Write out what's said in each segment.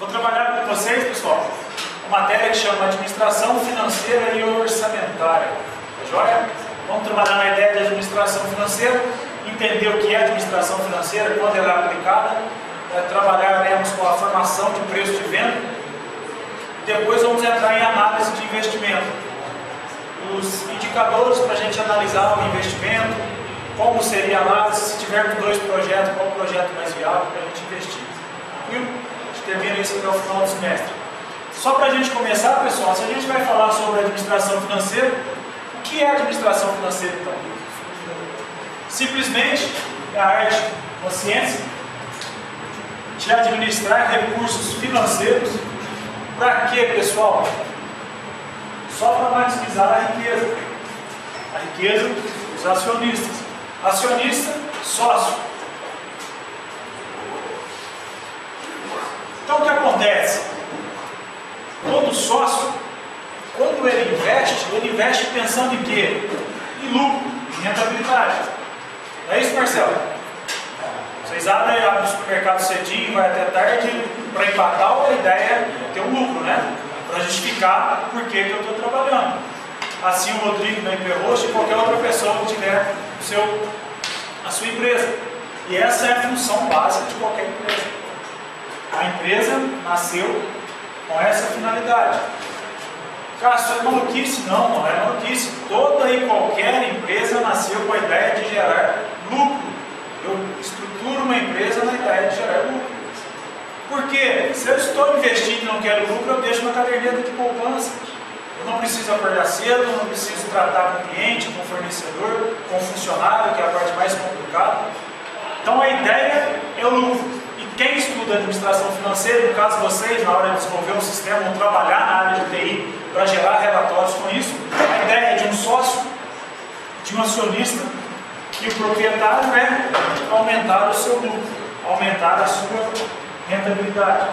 Vou trabalhar com vocês, pessoal, uma matéria que chama Administração Financeira e Orçamentária. Tá joia? Vamos trabalhar na ideia de administração financeira, entender o que é administração financeira, quando ela é aplicada, trabalharemos com a formação de preço de venda. Depois vamos entrar em análise de investimento. Os indicadores para a gente analisar o investimento, como seria a análise se tivermos 2 projetos, qual o projeto mais viável para a gente investir. Tranquilo? A gente termina isso até o final do semestre. Só para a gente começar, pessoal, se a gente vai falar sobre administração financeira, o que é administração financeira então? Simplesmente é a arte, uma ciência de administrar recursos financeiros. Para quê, pessoal? Só para maximizar a riqueza. A riqueza dos acionistas. Acionista, sócio. Então o que acontece? Todo sócio, quando ele investe pensando em quê? Em lucro, em rentabilidade. Não é isso, Marcelo? Vocês abrem o supermercado cedinho, vai até tarde, para empatar, a ideia é ter um lucro, né? Para justificar por que eu estou trabalhando. Assim o Rodrigo na Imperroxa e qualquer outra pessoa que tiver a sua empresa. E essa é a função básica de qualquer empresa. A empresa nasceu com essa finalidade. Cássio, é maluquice? Não, não é maluquice. Toda e qualquer empresa nasceu com a ideia de gerar lucro. Eu estruturo uma empresa na ideia de gerar lucro. Porque se eu estou investindo e não quero lucro, eu deixo uma caderneta de poupança. Eu não preciso acordar cedo, eu não preciso tratar com o cliente, com o fornecedor, com o funcionário, que é a parte mais complicada. Então a ideia é o lucro. E quem estuda administração financeira, no caso vocês, na hora de desenvolver um sistema, vão trabalhar na área de TI para gerar relatórios com isso, a ideia é de um sócio, de um acionista, e o proprietário é aumentar o seu lucro, aumentar a sua rentabilidade.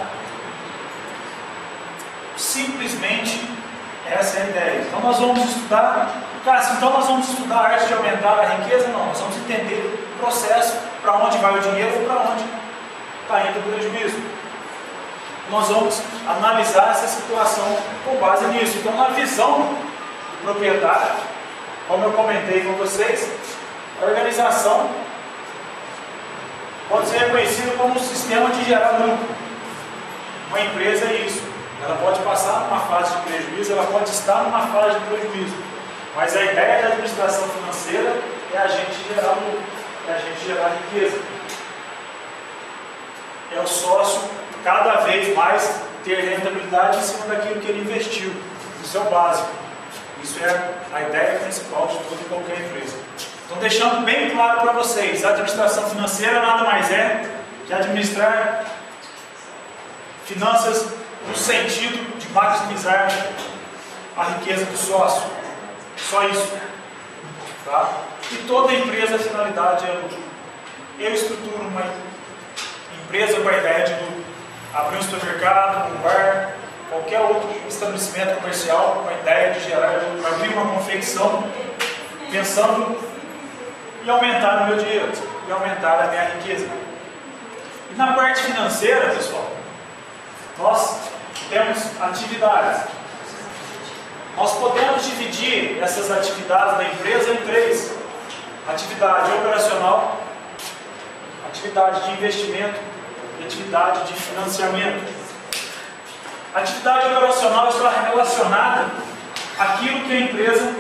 Simplesmente essa é a ideia. Então nós vamos estudar, Cássio, então nós vamos estudar a arte de aumentar a riqueza? Não, nós vamos entender o processo, para onde vai o dinheiro e para onde está indo o prejuízo. Nós vamos analisar essa situação com base nisso. Então, na visão do proprietário, como eu comentei com vocês, a organização pode ser reconhecida como um sistema de gerar lucro. Uma empresa é isso. Ela pode passar numa fase de prejuízo, ela pode estar numa fase de prejuízo. Mas a ideia da administração financeira é a gente gerar lucro, é a gente gerar riqueza. É o sócio cada vez mais ter rentabilidade em cima daquilo que ele investiu. Isso é o básico. Isso é a ideia principal de toda e qualquer empresa. Então, deixando bem claro para vocês, a administração financeira nada mais é que administrar finanças no sentido de maximizar a riqueza do sócio. Só isso. Tá? E toda empresa, a finalidade é lucro. Eu estruturo uma empresa com a ideia de lucro. Abrir um supermercado, um bar, qualquer outro estabelecimento comercial com a ideia de gerar lucro. Abrir uma confecção pensando em aumentar o meu dinheiro, e aumentar a minha riqueza. E na parte financeira, pessoal, nós temos atividades. Nós podemos dividir essas atividades da empresa em 3. Atividade operacional, atividade de investimento e atividade de financiamento. A atividade operacional está relacionada àquilo que a empresa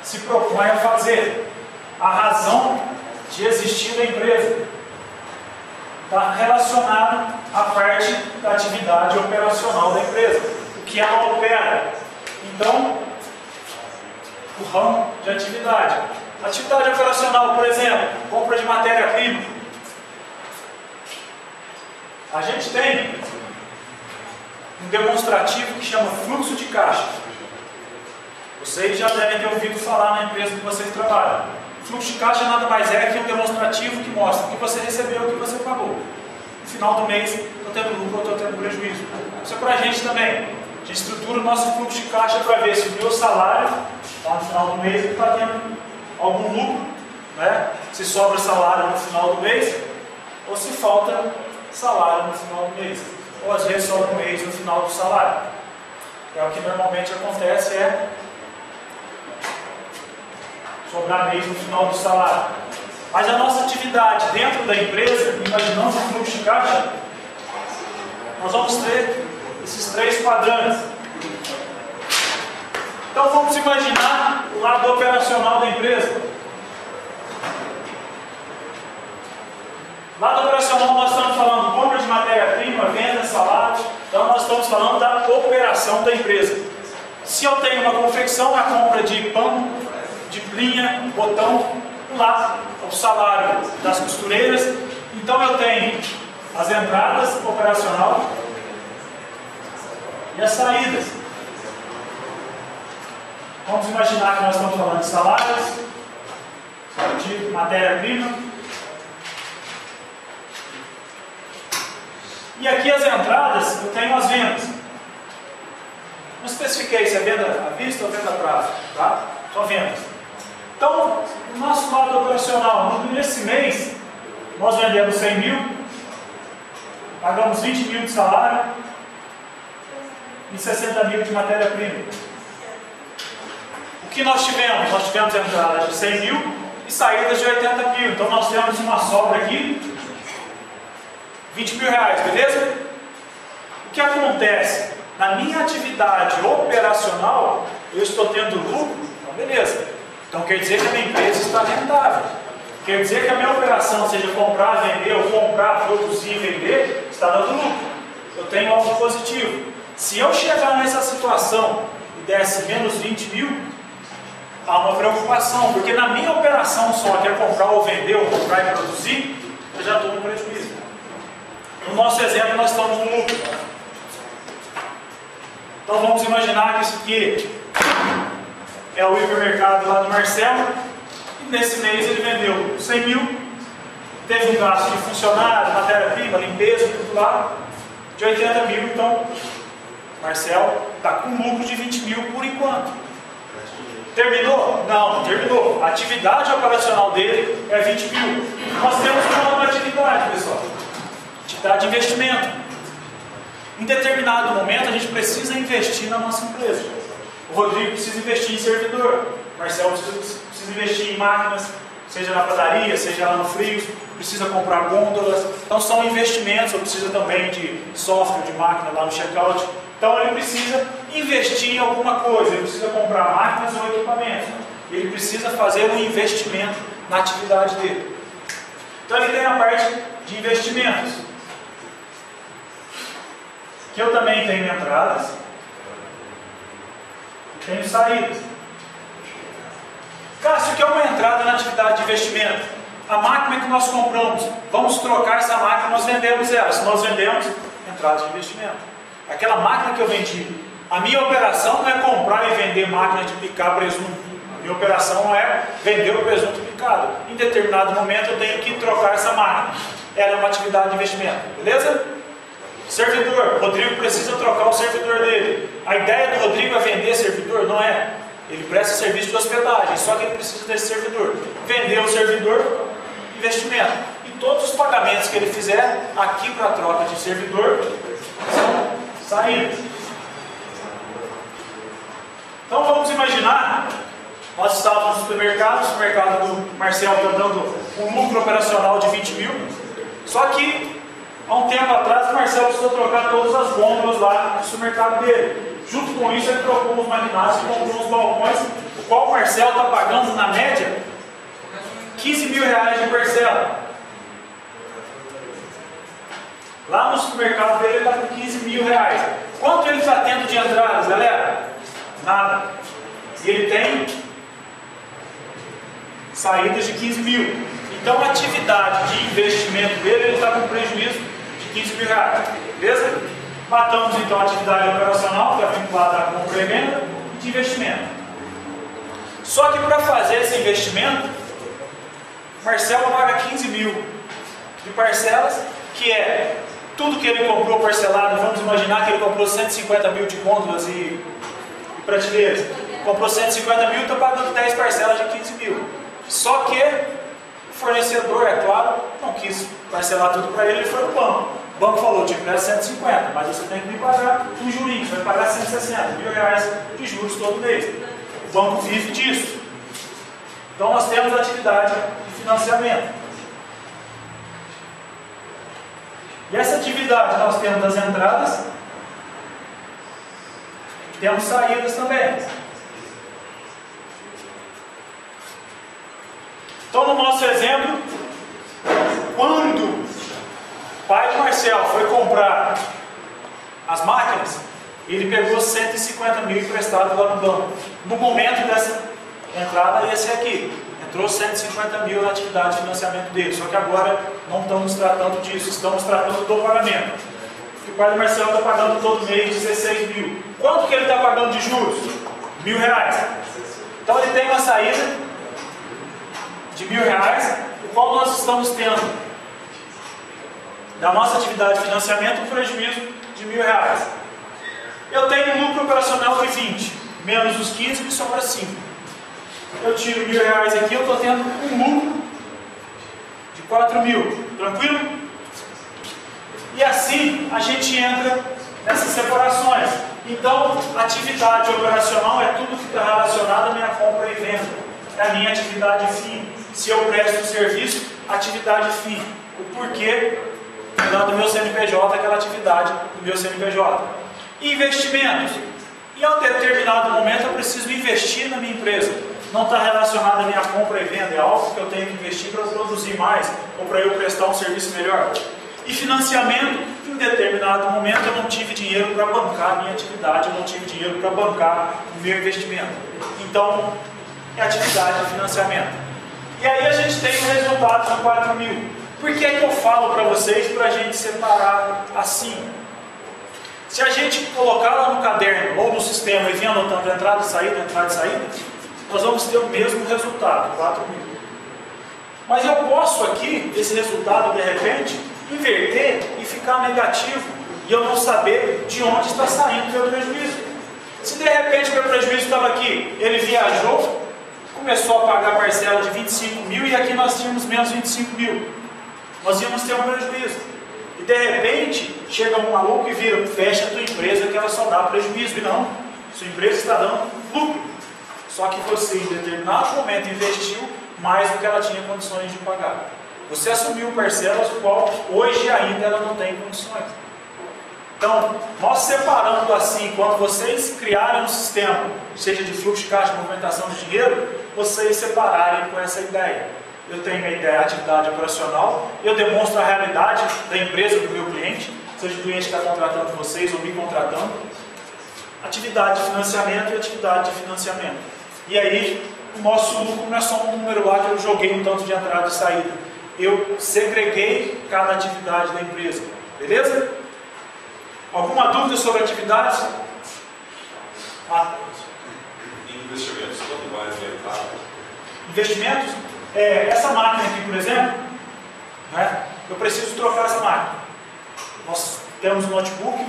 se propõe a fazer. A razão de existir da empresa está relacionada à parte da atividade operacional da empresa, o que ela opera. Então, o ramo de atividade. Atividade operacional, por exemplo, compra de matéria-prima. A gente tem um demonstrativo que chama fluxo de caixa. Vocês já devem ter ouvido falar na empresa que vocês trabalham. Fluxo de caixa nada mais é que um demonstrativo que mostra o que você recebeu e o que você pagou. No final do mês, estou tendo lucro ou estou tendo prejuízo. Isso é para a gente também. A gente estrutura o nosso fluxo de caixa para ver se o meu salário, lá no final do mês, está tendo algum lucro, né? Se sobra salário no final do mês, ou se falta salário no final do mês. ou às vezes sobra um mês no final do salário. É o que normalmente acontece, é sobrar mês no final do salário. Mas a nossa atividade dentro da empresa, imaginando o fluxo de caixa, nós vamos ter esses 3 quadrantes. Então vamos imaginar o lado operacional da empresa. Lado operacional nós estamos falando compra de matéria-prima, venda, salário. Então nós estamos falando da operação da empresa. Se eu tenho uma confecção, a compra de pano, de linha, botão, lá o salário das costureiras. Então eu tenho as entradas operacional e as saídas. Vamos imaginar que nós estamos falando de salários, de matéria-prima. E aqui as entradas, eu tenho as vendas. Não especifiquei se é venda à vista ou venda a prazo, tá? Só vendas. Então, o nosso lado operacional, nesse mês, nós vendemos 100 mil, pagamos 20 mil de salário e 60 mil de matéria-prima. O que nós tivemos? Nós tivemos entradas de 100 mil e saídas de 80 mil. Então, nós temos uma sobra aqui, 20 mil reais, beleza? O que acontece? Na minha atividade operacional, eu estou tendo lucro, então beleza. Então quer dizer que a minha empresa está rentável. Quer dizer que a minha operação, seja comprar, vender, ou comprar, produzir e vender, está dando lucro. Eu tenho algo positivo. Se eu chegar nessa situação e desse menos 20 mil, há uma preocupação, porque na minha operação só, que é comprar ou vender, ou comprar e produzir, eu já estou no prejuízo. No nosso exemplo, nós estamos no lucro. Então vamos imaginar que isso aqui é o hipermercado lá do Marcelo, e nesse mês ele vendeu 100 mil, teve um gasto de funcionário, matéria-prima, limpeza, tudo lá, de 80 mil. Então, Marcelo está com lucro de 20 mil por enquanto. Terminou? Não, não terminou. A atividade operacional dele é 20 mil. Nós temos uma nova atividade, pessoal. Atividade de investimento. Em determinado momento, a gente precisa investir na nossa empresa. O Rodrigo precisa investir em servidor. O Marcelo precisa investir em máquinas, seja na padaria, seja lá no frios. Precisa comprar gôndolas. Então são investimentos. Ou precisa também de software, de máquina lá no checkout. Então ele precisa investir em alguma coisa. Ele precisa comprar máquinas ou equipamentos. Ele precisa fazer um investimento na atividade dele. Então ele tem a parte de investimentos, que eu também tenho entradas, tenho saídas. Cássio, o que é uma entrada na atividade de investimento? A máquina que nós compramos, vamos trocar essa máquina, nós vendemos ela. Se nós vendemos, entrada de investimento. Aquela máquina que eu vendi, a minha operação não é comprar e vender máquina de picar presunto. A minha operação não é vender o presunto picado. Em determinado momento eu tenho que trocar essa máquina. Ela é uma atividade de investimento, beleza? Servidor, Rodrigo precisa trocar o servidor dele. A ideia do Rodrigo é vender servidor? Não é. Ele presta serviço de hospedagem, só que ele precisa desse servidor. Vender o servidor, investimento. E todos os pagamentos que ele fizer aqui para a troca de servidor são saídas. Então vamos imaginar, nós estávamos no supermercado, o supermercado do Marcelo está dando um lucro operacional de 20 mil, só que há um tempo atrás, o Marcelo precisou trocar todas as gôndolas lá no supermercado dele. Junto com isso, ele trocou os maquinários e comprou os balcões, o qual o Marcelo está pagando, na média, 15 mil reais de parcela. Lá no supermercado dele, ele está com 15 mil reais. Quanto ele está tendo de entradas, galera? Nada. E ele tem saídas de 15 mil. Então, a atividade de investimento dele, ele está com prejuízo de 15 mil reais. Beleza? Matamos então a atividade operacional, que é vinculada à compra e venda, e de investimento. Só que para fazer esse investimento, Marcelo paga 15 mil de parcelas, que é tudo que ele comprou parcelado. Vamos imaginar que ele comprou 150 mil de gôndolas e prateleiras. Comprou 150 mil e está pagando 10 parcelas de 15 mil. Só que o fornecedor, é claro, não quis parcelar tudo para ele, ele foi no banco. O banco falou, te empresto 150, mas você tem que me pagar um jurinho, você vai pagar 160, R$1.000 de juros todo mês. O banco vive disso. Então nós temos a atividade de financiamento. E essa atividade nós temos das entradas, temos saídas também. Então no nosso exemplo, quando o pai do Marcelo foi comprar as máquinas, ele pegou 150 mil emprestado lá no banco. No momento dessa entrada ia ser aqui. Entrou 150 mil na atividade de financiamento dele. Só que agora não estamos tratando disso, estamos tratando do pagamento. O pai do Marcelo está pagando todo mês 16 mil. Quanto que ele está pagando de juros? R$1.000. Então ele tem uma saída de R$1.000, o qual nós estamos tendo da nossa atividade de financiamento um prejuízo de R$1.000. Eu tenho um lucro operacional de 20, menos os 15 que sobra 5. Eu tiro R$1.000 aqui, eu estou tendo um lucro de 4.000. Tranquilo? E assim a gente entra nessas separações. Então, atividade operacional é tudo que está relacionado à minha compra e venda. É a minha atividade fim. Se eu presto serviço, atividade fim. O porquê do meu CNPJ, aquela atividade do meu CNPJ. Investimentos. Em um determinado momento eu preciso investir na minha empresa. Não está relacionado à minha compra e venda, é algo que eu tenho que investir para eu produzir mais ou para eu prestar um serviço melhor. E financiamento, em determinado momento eu não tive dinheiro para bancar a minha atividade, eu não tive dinheiro para bancar o meu investimento. Então, é atividade de financiamento. E aí a gente tem o resultado de 4.000. Por que eu falo para vocês para a gente separar assim? Se a gente colocar lá no caderno ou no sistema e vir anotando entrada e saída, nós vamos ter o mesmo resultado, 4.000. Mas eu posso aqui, esse resultado de repente, inverter e ficar negativo e eu não saber de onde está saindo o meu prejuízo. Se de repente o meu prejuízo estava aqui, ele viajou, começou a pagar a parcela de 25 mil e aqui nós tínhamos menos 25 mil. Nós íamos ter um prejuízo. E de repente, chega um maluco e vira, fecha a tua empresa que ela só dá prejuízo. E não, sua empresa está dando lucro. Só que você, em determinado momento, investiu mais do que ela tinha condições de pagar. Você assumiu parcelas, o qual hoje ainda ela não tem condições. Então, nós separando assim, quando vocês criarem um sistema, seja de fluxo de caixa, movimentação de dinheiro, vocês separarem com essa ideia. Eu tenho a ideia, a atividade operacional, eu demonstro a realidade da empresa, do meu cliente, seja o cliente que está contratando vocês ou me contratando, atividade de financiamento e atividade de financiamento. E aí, o nosso lucro não é só um número lá que eu joguei um tanto de entrada e saída. Eu segreguei cada atividade da empresa. Beleza? Alguma dúvida sobre atividades? Investimentos, quando vai aumentar? Investimentos? Essa máquina aqui, por exemplo, né, eu preciso trocar essa máquina. Nós temos um notebook,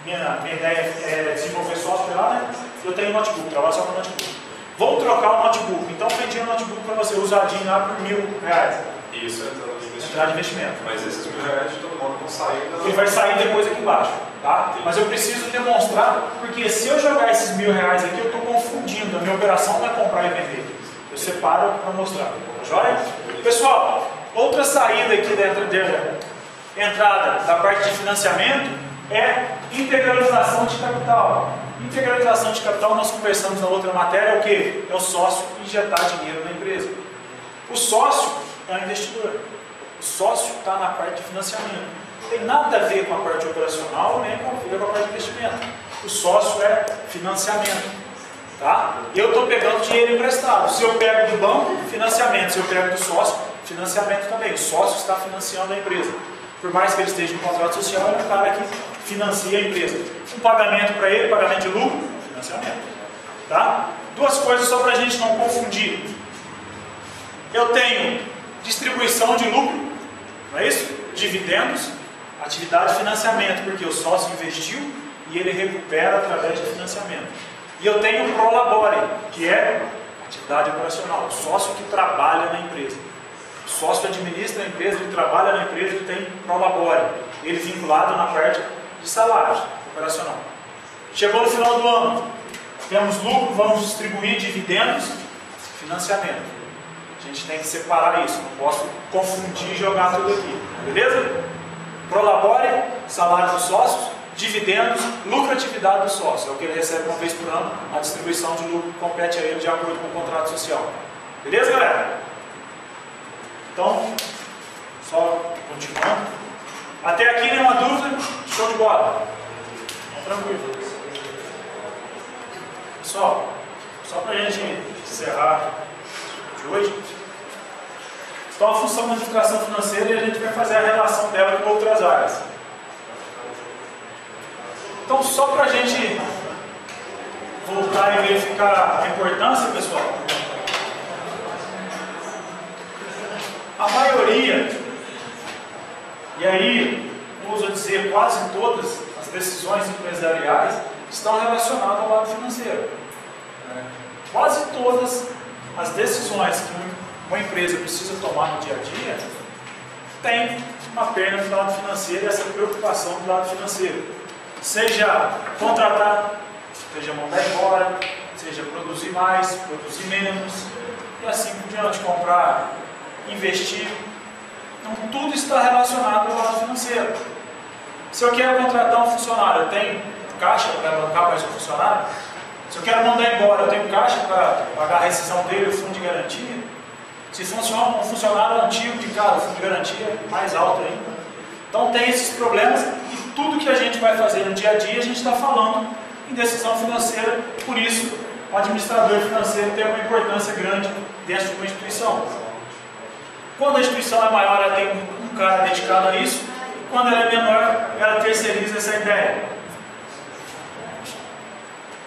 minha ideia é desenvolver software lá, né? Eu tenho um notebook, trabalho só com notebook. Vou trocar o notebook, então vendi um notebook para você, usadinho lá por R$1.000. Isso, entrar de investimento. Mas esses R$1.000 de todo mundo vão sair. Ele vai sair depois aqui embaixo, tá? Mas eu preciso demonstrar, porque se eu jogar esses R$1.000 aqui, eu estou confundindo. A minha operação não é comprar e vender. Eu separo para mostrar. Joia? Pessoal, outra saída aqui dentro da entrada da parte de financiamento é integralização de capital. Integralização de capital, nós conversamos na outra matéria, é o que? É o sócio injetar dinheiro na empresa. O sócio é um investidor. O sócio está na parte de financiamento. Não tem nada a ver com a parte operacional, nem com a parte de investimento. O sócio é financiamento. Tá? Eu estou pegando dinheiro emprestado. Se eu pego do banco, financiamento. Se eu pego do sócio, financiamento também. O sócio está financiando a empresa. Por mais que ele esteja em contrato social, é um cara que financia a empresa. Um pagamento para ele, pagamento de lucro, financiamento. Tá? Duas coisas só para a gente não confundir. Eu tenho distribuição de lucro, não é isso? Dividendos, atividade de financiamento, porque o sócio investiu e ele recupera através de financiamento. E eu tenho o prolabore, que é atividade operacional, o sócio que trabalha na empresa. O sócio administra a empresa, ele trabalha na empresa, ele tem prolabore. ele vinculado na parte de salário operacional. Chegou no final do ano, temos lucro, vamos distribuir dividendos, financiamento. A gente tem que separar isso, não posso confundir e jogar tudo aqui, beleza? Prolabore, salário dos sócios, dividendos, lucratividade do sócio, é o que ele recebe uma vez por ano, a distribuição de lucro compete a ele de acordo com o contrato social. Beleza, galera? Então, só continuando. Até aqui nenhuma dúvida? Show de bola. Tranquilo. Pessoal, só para a gente encerrar de hoje, então a função da administração financeira e a gente vai fazer a relação dela com outras áreas. Então, só para a gente voltar e verificar a importância, pessoal, a maioria, e aí, uso a dizer quase todas as decisões empresariais estão relacionadas ao lado financeiro. Quase todas as decisões que uma empresa precisa tomar no dia a dia tem uma perna do lado financeiro e essa preocupação do lado financeiro. Seja contratar, seja mandar embora, seja produzir mais, produzir menos, e assim por diante, comprar, investir. Então tudo está relacionado ao lado financeiro. Se eu quero contratar um funcionário, eu tenho caixa para bancar mais um funcionário? Se eu quero mandar embora, eu tenho caixa para pagar a rescisão dele, o fundo de garantia? Se funciona um funcionário antigo de casa, o fundo de garantia é mais alto ainda. Então tem esses problemas e tudo que a gente vai fazer no dia a dia, a gente está falando em decisão financeira, por isso o administrador financeiro tem uma importância grande dentro de uma instituição. Quando a instituição é maior, ela tem um cara dedicado a isso, quando ela é menor, ela terceiriza essa ideia.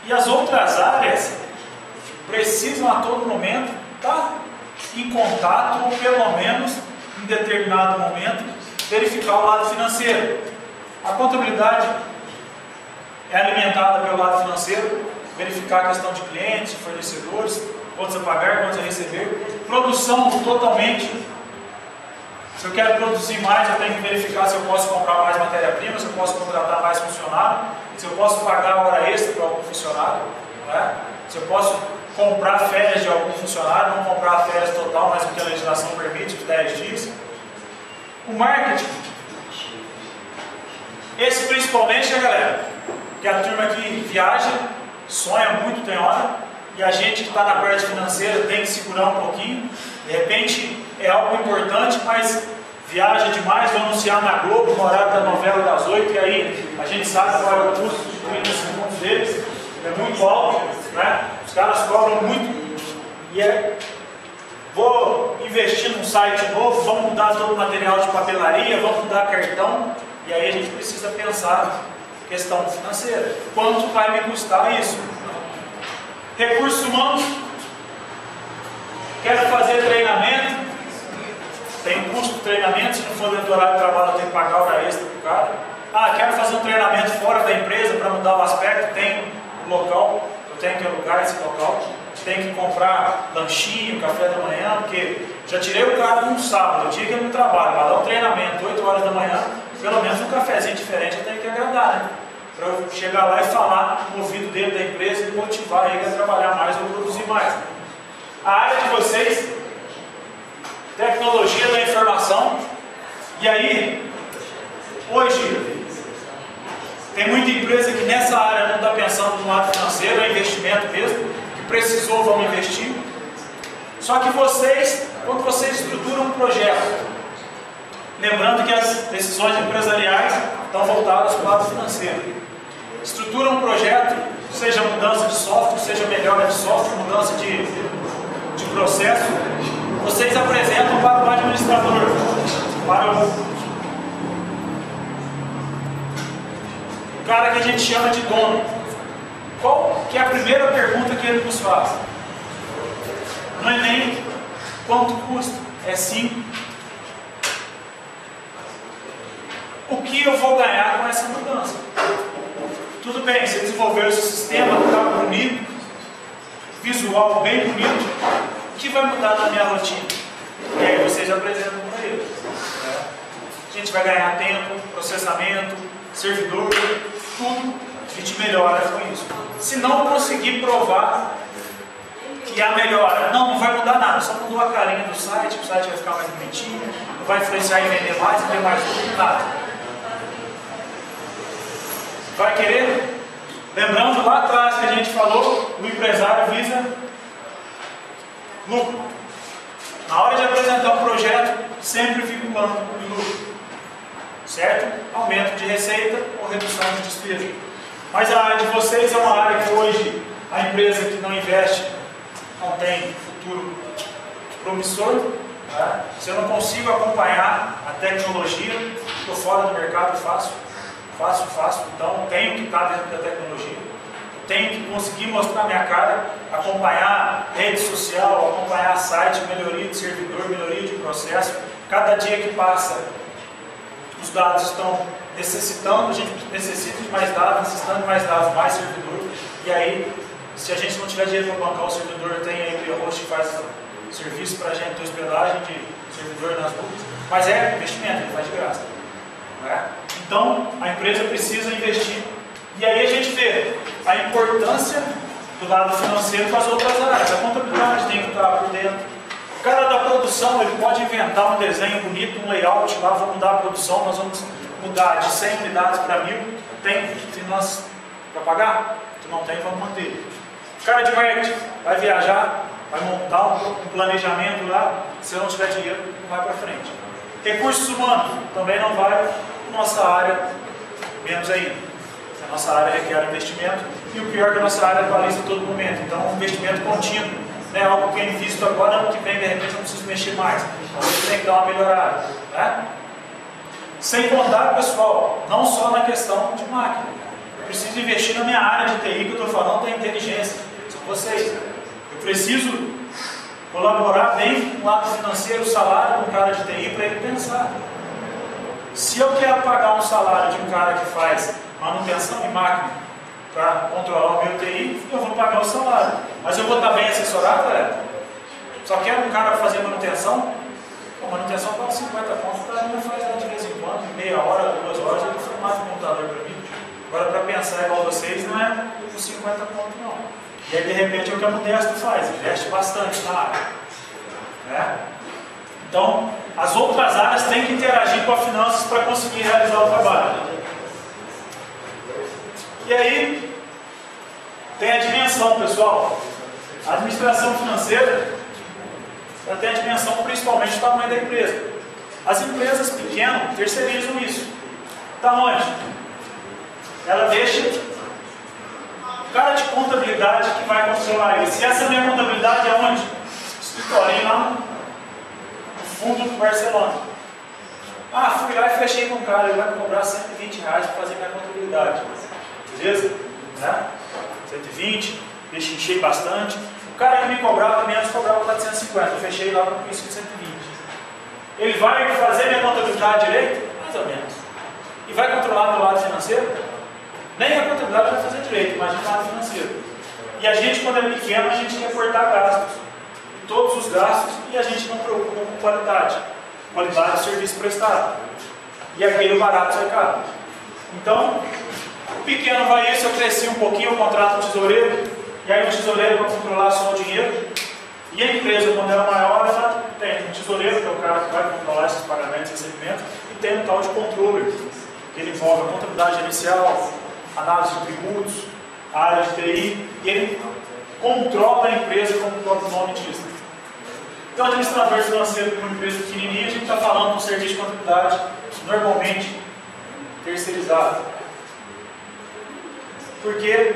E as outras áreas precisam a todo momento estar em contato, ou pelo menos em determinado momento, verificar o lado financeiro. A contabilidade é alimentada pelo lado financeiro, verificar a questão de clientes, fornecedores, quantos a pagar, quantos a receber. Produção totalmente. Se eu quero produzir mais, eu tenho que verificar se eu posso comprar mais matéria-prima, se eu posso contratar mais funcionário, se eu posso pagar hora extra para algum funcionário, né? Se eu posso comprar férias de algum funcionário, não comprar férias total, mas o que a legislação permite, de 10 dias. O marketing. Esse principalmente, né, galera? Que a turma que viaja, sonha muito, tem hora, e a gente que está na parte financeira tem que segurar um pouquinho. De repente é algo importante, mas viaja demais, vai anunciar na Globo, no horário da novela das 8, e aí a gente sabe qual é o custo de 30 segundos deles, é muito alto, né? Os caras cobram muito, e vou investir num site novo, vamos mudar todo o material de papelaria, vamos mudar cartão, e aí a gente precisa pensar questão financeira, quanto vai me custar isso? Recursos humanos, quero fazer treinamento, tem um custo de treinamento, se não for dentro do horário de trabalho eu tenho que pagar hora extra para o cara. Ah, quero fazer um treinamento fora da empresa para mudar o aspecto, tem um local, eu tenho que alugar esse local, tenho que comprar lanchinho, café da manhã, porque já tirei o cara num sábado, o dia que ele não trabalha, para dar um treinamento, 8 horas da manhã, pelo menos um cafezinho diferente eu tenho que agradar, né? Para eu chegar lá e falar no ouvido dele da empresa e motivar ele a trabalhar mais ou produzir mais. A área de vocês, tecnologia da informação, e aí, hoje, tem muita empresa que nessa área não está pensando no lado financeiro, é investimento mesmo, que precisou, vão investir. Só que vocês, quando vocês estruturam um projeto, lembrando que as decisões empresariais estão voltadas para o lado financeiro. Estrutura um projeto, seja mudança de software, seja melhora de software, mudança de processo, vocês apresentam para o administrador, para o cara que a gente chama de dono. Qual que é a primeira pergunta que ele nos faz? Não é nem quanto custa, é sim o que eu vou ganhar com essa mudança. Tudo bem, você desenvolveu esse sistema, está bonito, visual bem bonito, o que vai mudar na minha rotina? E aí vocês apresentam para ele. a gente vai ganhar tempo, processamento, servidor, tudo a gente melhora com isso. Se não conseguir provar que a melhora, não vai mudar nada, só mudou a carinha do site, o site vai ficar mais bonitinho, não vai influenciar em vender mais, nada. Vai querer? Lembrando lá atrás que a gente falou, o empresário visa lucro. Na hora de apresentar um projeto, sempre vinculando o lucro. Certo? Aumento de receita ou redução de despesa. Mas a área de vocês é uma área que hoje a empresa que não investe não tem futuro promissor. Tá? Se eu não consigo acompanhar a tecnologia, estou fora do mercado, faço. Então tenho que estar dentro da tecnologia. Tenho que conseguir mostrar minha cara, acompanhar rede social, acompanhar site, melhoria de servidor, melhoria de processo. Cada dia que passa, os dados estão necessitando, a gente necessita de mais dados, necessitando de mais dados, mais servidor. E aí, se a gente não tiver dinheiro para bancar o servidor, tem aí o Biohost que faz serviço para a gente, hospedagem de servidor nas nuvens. Mas é investimento, ele faz de graça. Não é? Então, a empresa precisa investir. E aí a gente vê a importância do lado financeiro com as outras áreas. A contabilidade tem que estar por dentro. O cara da produção, ele pode inventar um desenho bonito, um layout lá, vamos mudar a produção, nós vamos mudar de 100 unidades para 1000. Tem finanças para pagar? Se não tem, vamos manter. O cara de marketing vai viajar, vai montar um planejamento lá, se não tiver dinheiro, não vai para frente. Recursos humanos, também não vai. Nossa área, menos ainda. A nossa área requer investimento e o pior é que a nossa área atualiza a todo momento. Então, um investimento contínuo, né? Algo que eu invisto agora, ano que vem, de repente, eu não preciso mexer mais. Então, eu tenho que dar uma melhorada. Né? Sem contar, pessoal, não só na questão de máquina. Eu preciso investir na minha área de TI, que eu estou falando da inteligência. São vocês. Eu preciso colaborar bem com o lado financeiro, o salário do cara de TI, para ele pensar. Se eu quero pagar um salário de um cara que faz manutenção de máquina para controlar o meu TI, eu vou pagar o salário. Mas eu vou estar bem assessorado, galera? Só quero um cara fazer manutenção? A manutenção paga 50 pontos, o cara ainda faz lá de vez em quando, meia hora, 2 horas, ele formata o computador para mim. Agora, para pensar igual vocês, não é com 50 pontos, não. E aí, de repente, é o que a Modesto faz, investe bastante na área. Né? Então, as outras áreas têm que interagir com a finanças para conseguir realizar o trabalho. E aí, tem a dimensão, pessoal. A administração financeira, ela tem a dimensão principalmente do tamanho da empresa. As empresas pequenas terceirizam isso. Da onde? Ela deixa o cara de contabilidade que vai controlar isso. E essa minha contabilidade é onde? Escritório lá no fundo do Barcelona. Ah, fui lá e fechei com o cara, ele vai me cobrar R$120 para fazer minha contabilidade. Beleza? Né? 120, enchei bastante. O cara ia me cobrar, menos cobrava 450. Eu fechei lá com isso de 120. Ele vai fazer minha contabilidade direito? Mais ou menos. E vai controlar meu lado financeiro? Nem a contabilidade vai fazer direito, imagina o lado financeiro. E a gente, quando é pequeno, a gente quer cortar gastos. Todos os gastos, e a gente não preocupa com qualidade. Qualidade do serviço prestado. E aquele barato sai caro. Então, o pequeno vai isso, eu cresci um pouquinho, eu contrato um tesoureiro, e aí o tesoureiro vai controlar só o dinheiro. E a empresa, quando ela é maior, ela tem um tesoureiro, que é o cara que vai controlar esses pagamentos e recebimentos, e tem um tal de controller, que ele envolve a contabilidade inicial, análise de tributos, a área de TI, e ele controla a empresa, como o próprio nome diz. Então, administrador financeiro de uma empresa pequenininha, a gente está falando de um serviço de contabilidade normalmente terceirizado. Porque,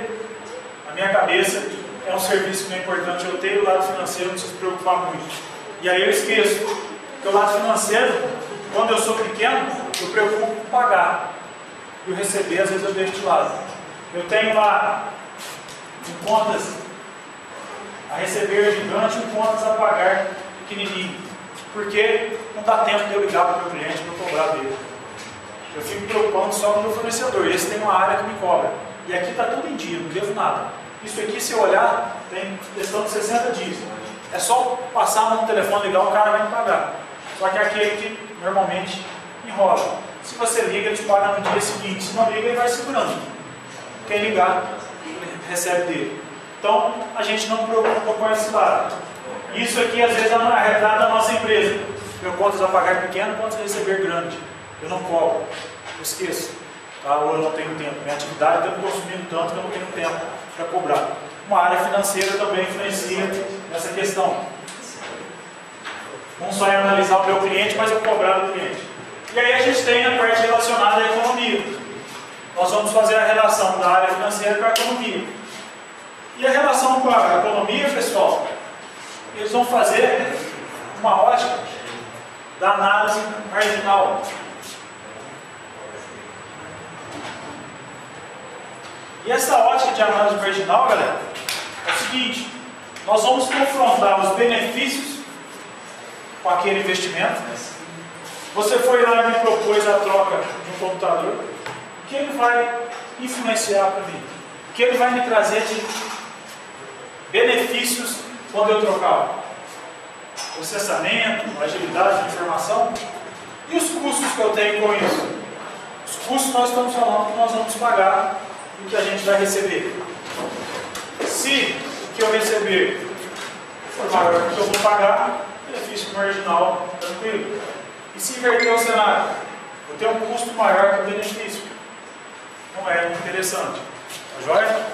na minha cabeça, é um serviço que não é importante eu ter, o lado financeiro não preciso se preocupar muito. E aí eu esqueço que o lado financeiro, quando eu sou pequeno, eu preocupo com pagar. E o receber, às vezes, eu deixo de lado. Eu tenho lá em contas a receber gigante e contas a pagar pequenininho. Porque não dá tempo de eu ligar para o meu cliente para cobrar dele. Eu fico preocupando só com o meu fornecedor. Esse tem uma área que me cobra. E aqui está tudo em dia, não devo nada. Isso aqui, se eu olhar, tem questão de 60 dias. É só passar no telefone, ligar, o cara vai me pagar. Só que é aquele que normalmente enrola. Se você liga, ele te paga no dia seguinte. Se não liga, ele vai segurando. Quem ligar, ele recebe dele. Então, a gente não preocupa com esse lado. Isso aqui, às vezes, é a realidade da nossa empresa. Meu contas a pagar pequeno, contas a receber grande. Eu não cobro. Eu esqueço. Tá? Ou eu não tenho tempo. Minha atividade está me consumindo tanto que eu não tenho tempo para cobrar. Uma área financeira também influencia nessa questão. Não só é analisar o meu cliente, mas eu cobrar do cliente. E aí a gente tem a parte relacionada à economia. Nós vamos fazer a relação da área financeira com a economia. E a relação com a economia, pessoal, eles vão fazer uma ótica da análise marginal. E essa ótica de análise marginal, galera, é o seguinte: nós vamos confrontar os benefícios com aquele investimento. Você foi lá e me propôs a troca de um computador. O que ele vai influenciar para mim? O que ele vai me trazer de benefícios quando eu trocar? Processamento, agilidade de informação. E os custos que eu tenho com isso? Os custos nós estamos falando que nós vamos pagar e o que a gente vai receber. Se o que eu receber for maior do que eu vou pagar, benefício marginal, tranquilo. E se inverter o cenário, eu tenho um custo maior que o benefício. Não é interessante. Tá joia?